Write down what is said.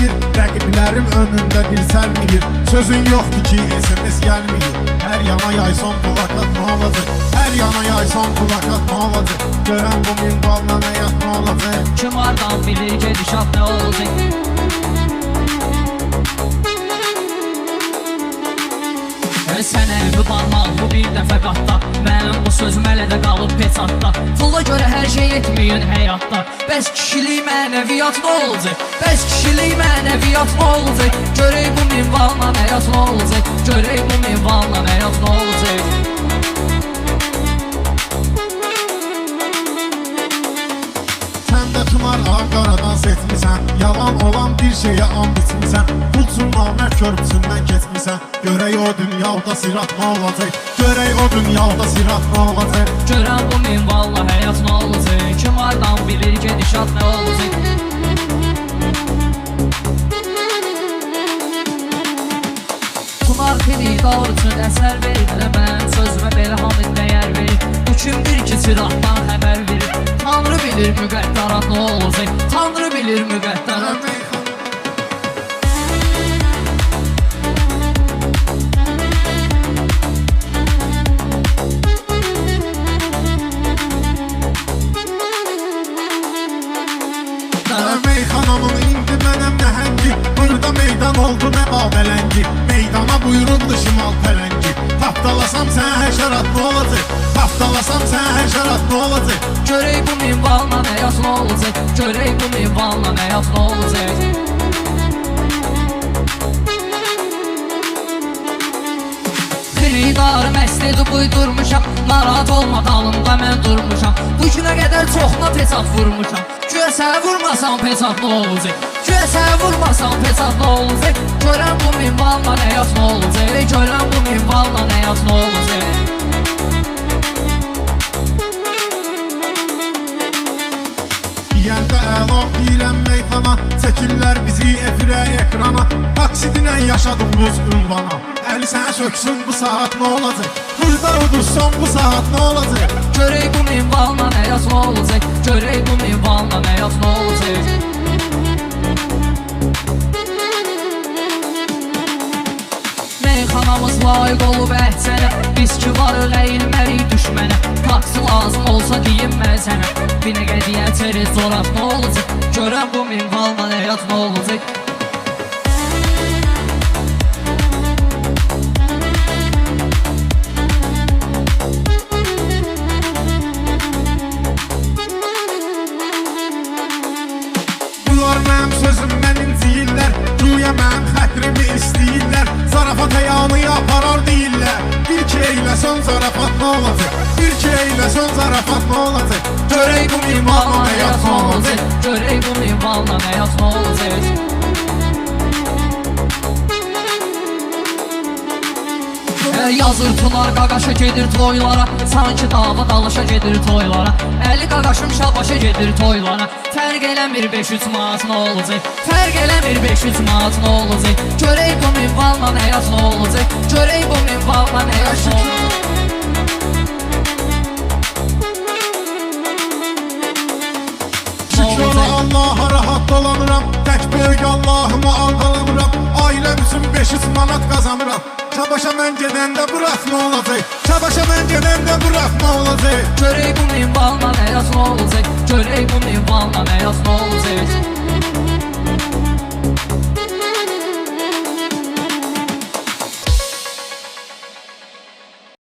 gelmeyir, rəqiblərim önündə dirsəlməyir. Sözün yoxdur ki, SMS gəlməyir. Hər yana yaysan plakat nə olacaq? Hər yana yaysan plakat nə olacaq? Görən bu minvalla həyat nə olacaq? Kim hardan bilir gedişat nə olacaq? Sən evi barmaq bu bir dəfə qatda. Mənim bu sözüm hələ də qalıb peçatda. Pula görə hər şey etməyin həyatda. Bəs kişilik mənəviyyat nə olacaq? Bəs kişilik mənəviyyat nə olacaq? Görək bu minvalla həyat nə olacaq? Görək bu minvalla həyat nə olacaq? Sən də tümar ağqaradan setmisən. Yalan olan bir şeyə and içmisən. Pulsun namət körpüsündən keçmisən. Görək o dünyada sirat nə olacaq? Görək o dünyada sirat nə olacaq? Görən bu minvalla həyat nə olacaq? Kim hardan bilir gedişat nə olacaq? Tunar xididar üçün əsər verir. Mən sözümə belə hamid dəyər verir. Bu kimdir ki siratdan xəbər verir? Tanrı bilir müqəddarat nə olacaq? Tanrı bilir müqəddarat. Meyxanamın indi mənəm nəhəngi. Burada meydan oldu nə babələngi. Meydana buyuruldu şimal pələngi. Tapdalasam sən həşərat nə olacaq? Tapdalasam sən həşərat nə olacaq? Görək bu minvalla həyat nə olacaq? Görək bu minvalla həyat nə olacaq? Xidar məslədi buydurmuşam. Narahat olma dalımda mən durmuşam. Bu günə qədər çoxuna peçat vurmuşam. Güya sənə vurmasam peçat nə olacaq? Güya sənə vurmasam peçat nə olacaq? Görən bu minvalla həyat nə olacaq? Görən bu minvalla həyat nə olacaq? Yəndə əla deyilən meyxana. Çəkirlər bizi efirə ekrana. Taksidinə yaşadığımız ünvana. Əli sənə söksün bu saat nə olacaq? Burada udursan bu saat nə olacaq? Görək bu minvalla həyat nə olacaq? Görək bu minvalla həyat nə olacaq? Meyxanamız layiq olub əhsənə. Biz ki varıq əyilmərik düşmənə. Taksi lazım olsa deyinmə sənə. Bir nə qədiyə çəriz zoraq nə olacaq? Görən bu minvalla həyat nə olacaq? Mənim sözüm mənim deyirlər. Güya mənim xətrimi istəyirlər. Zarafat həyanı aparar deyirlər. Bir ki eyləsən zarafat nə olacaq? Bir ki eyləsən zarafat nə olacaq? Görək bu minvalla həyat nə olacaq? Görək bu minvalla həyat nə olacaq? Yazır tunar qaqaşa gedir toylara. Sanki dava dalaşa gedir toylara. Əli qaqaşım şabaşa gedir toylara. Fərq eləmir 5-3 manat nə olacaq? Fərq eləmir 5-3 manat nə olacaq? Görək bu minvalla həyat nə olacaq? Görək bu minvalla həyat nə olacaq? Şükür Allaha rahat dolanıram. Tək böyük Allahıma aldalanıram. Ailəm üçün 500 manat qazanıram. Çabaşa mən gedəndə bırak nə olacaq? Çabaşa mən gedəndə bırak nə olacaq? Görək bu minvalla həyat nə olacaq? Görək bu minvalla həyat nə olacaq?